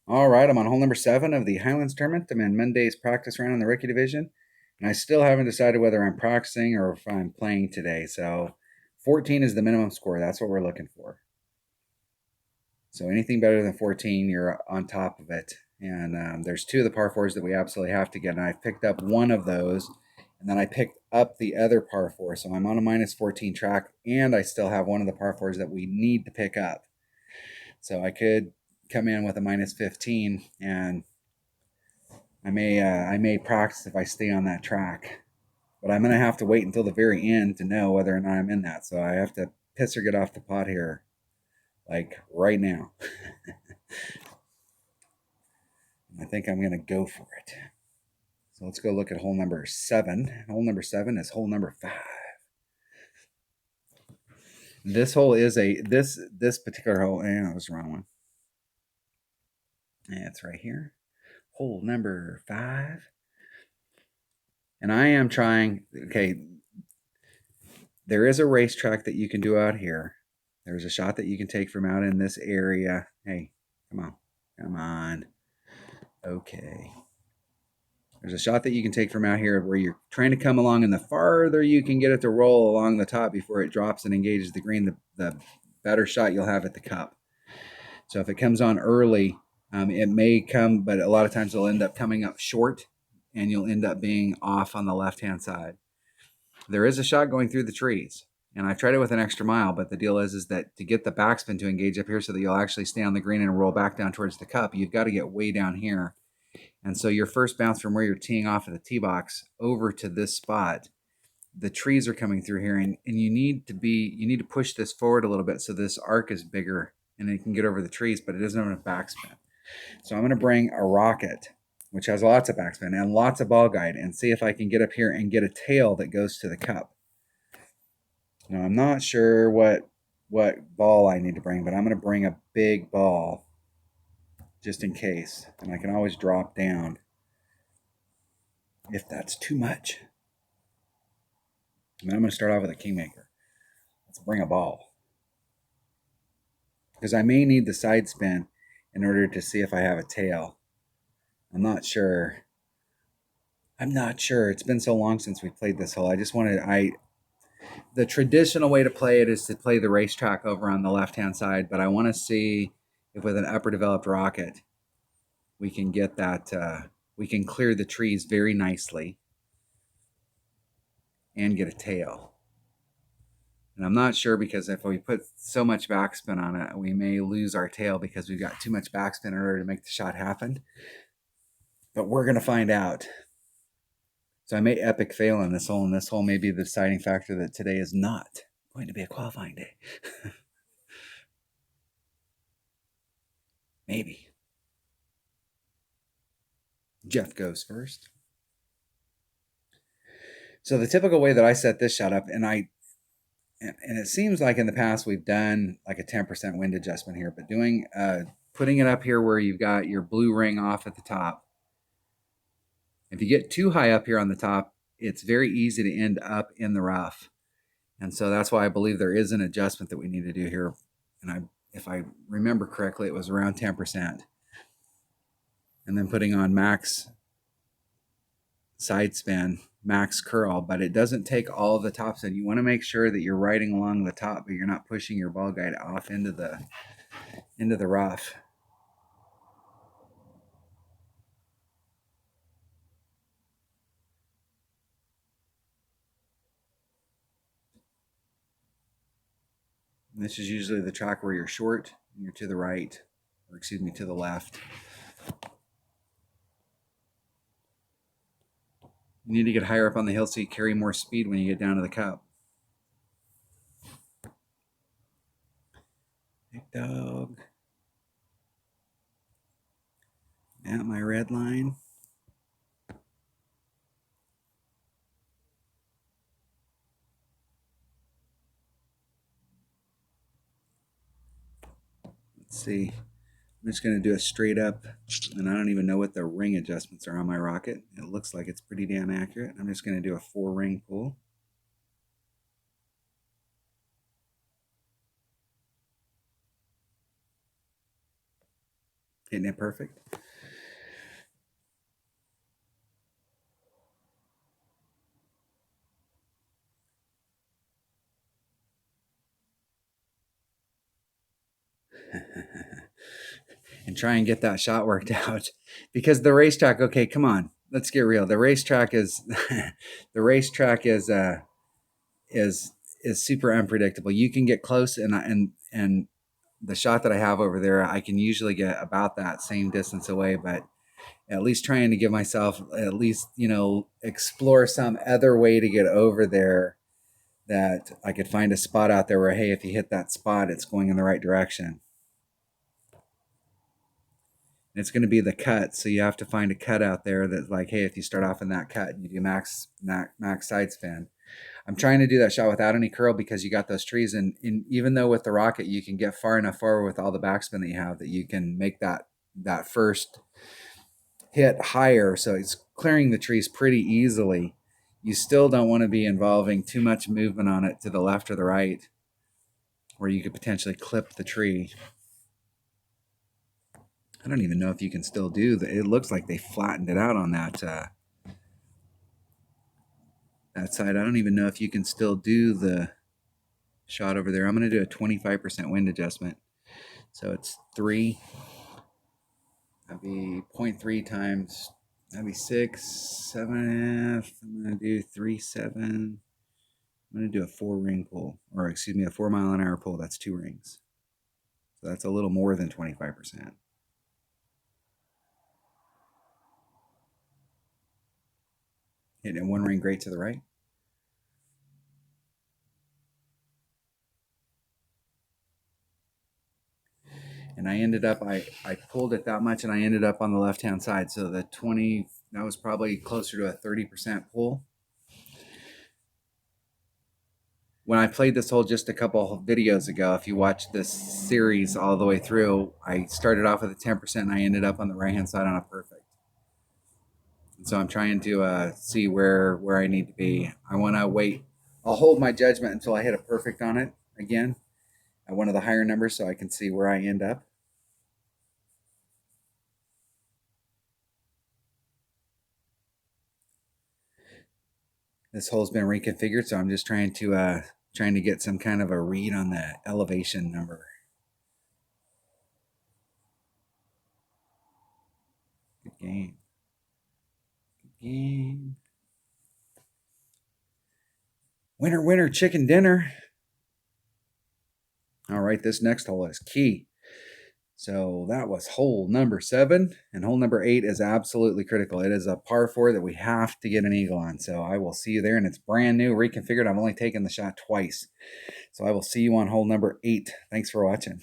All right, I'm on hole number 7 of the Highlands tournament. I'm in Monday's practice round in the rookie division, and I still haven't decided whether I'm practicing or if I'm playing today. So 14 is the minimum score. That's what we're looking for. So anything better than 14, you're on top of it. And there's 2 of the par 4s that we absolutely have to get, and I picked up one of those, and then I picked up the other par 4. So I'm on a minus 14 track, and I still have one of the par 4s that we need to pick up. So I could come in with a minus 15, and I may practice if I stay on that track, but I'm gonna have to wait until the very end to know whether or not I'm in that. So I have to piss or get off the pot here, like right now. I think I'm gonna go for it. So let's go look at hole number 7. Hole number 7 is hole number 5. This hole is this particular hole. I was the wrong one. Yeah, it's right here. Hole number 5. And I am trying. Okay, there is a racetrack that you can do out here. There's a shot that you can take from out in this area. Hey, come on. Come on. Okay. There's a shot that you can take from out here where you're trying to come along, and the farther you can get it to roll along the top before it drops and engages the green, the better shot you'll have at the cup. So if it comes on early, it may come, but a lot of times it'll end up coming up short, and you'll end up being off on the left-hand side. There is a shot going through the trees, and I tried it with an extra mile, but the deal is that to get the backspin to engage up here so that you'll actually stay on the green and roll back down towards the cup, you've got to get way down here. And so your first bounce from where you're teeing off of the tee box over to this spot, the trees are coming through here, and you need to push this forward a little bit so this arc is bigger and it can get over the trees, but it doesn't have enough backspin. So I'm going to bring a rocket, which has lots of backspin and lots of ball guide, and see if I can get up here and get a tail that goes to the cup. Now I'm not sure what ball I need to bring, but I'm going to bring a big ball just in case, and I can always drop down if that's too much. And I'm going to start off with a kingmaker. Let's bring a ball, because I may need the side spin in order to see if I have a tail. I'm not sure. It's been so long since we played this hole. The traditional way to play it is to play the racetrack over on the left-hand side, but I want to see if with an upper developed rocket we can get that, we can clear the trees very nicely and get a tail. And I'm not sure, because if we put so much backspin on it, we may lose our tail because we've got too much backspin in order to make the shot happen. But we're going to find out. So I may epic fail in this hole, and this hole may be the deciding factor that today is not going to be a qualifying day. Maybe. Jeff goes first. So the typical way that I set this shot up, and it seems like in the past we've done like a 10% wind adjustment here, but putting it up here where you've got your blue ring off at the top. If you get too high up here on the top, it's very easy to end up in the rough. And so that's why I believe there is an adjustment that we need to do here. And if I remember correctly, it was around 10%. And then putting on max side spin, max curl, but it doesn't take all of the top spin. You want to make sure that you're riding along the top, but you're not pushing your ball guide off into the rough. And this is usually the track where you're short and you're to the right, or excuse me, to the left. You need to get higher up on the hill so you carry more speed when you get down to the cup. Big dog. At my red line. Let's see. I'm just going to do a straight up, and I don't even know what the ring adjustments are on my rocket. It looks like it's pretty damn accurate. I'm just going to do a 4-ring pull. Hitting it perfect. And try and get that shot worked out because the racetrack, okay, come on, let's get real. The racetrack is the racetrack is is super unpredictable. You can get close, and the shot that I have over there, I can usually get about that same distance away, but at least trying to give myself at least, explore some other way to get over there, that I could find a spot out there where, hey, if you hit that spot, it's going in the right direction. And it's going to be the cut. So you have to find a cut out there that's like, hey, if you start off in that cut and you do max side spin. I'm trying to do that shot without any curl because you got those trees. And even though with the rocket, you can get far enough forward with all the backspin that you have that you can make that first hit higher. So it's clearing the trees pretty easily. You still don't want to be involving too much movement on it to the left or the right, where you could potentially clip the tree. I don't even know if you can still do that. It looks like they flattened it out on that side. I don't even know if you can still do the shot over there. I'm going to do a 25% wind adjustment. So it's 3. That'd be 0.3 times. That'd be 6, 7. I'm going to do 3, 7. I'm going to do a 4-ring pull, or excuse me, a 4-mile-an-hour pull. That's 2 rings. So that's a little more than 25%. Hitting 1 ring great to the right. And I ended up, I pulled it that much and I ended up on the left-hand side. So the 20, that was probably closer to a 30% pull. When I played this hole just a couple of videos ago, if you watch this series all the way through, I started off with a 10% and I ended up on the right-hand side on a perfect. And so I'm trying to see where I need to be. I want to wait. I'll hold my judgment until I hit a perfect on it again at one of the higher numbers so I can see where I end up. This hole's been reconfigured, so I'm just trying to get some kind of a read on the elevation number. Good game. Good game. Winner, winner, chicken dinner. All right, this next hole is key. So that was hole number 7, and hole number 8 is absolutely critical. It is a par 4 that we have to get an eagle on. So I will see you there, and it's brand new, reconfigured. I've only taken the shot twice. So I will see you on hole number 8. Thanks for watching.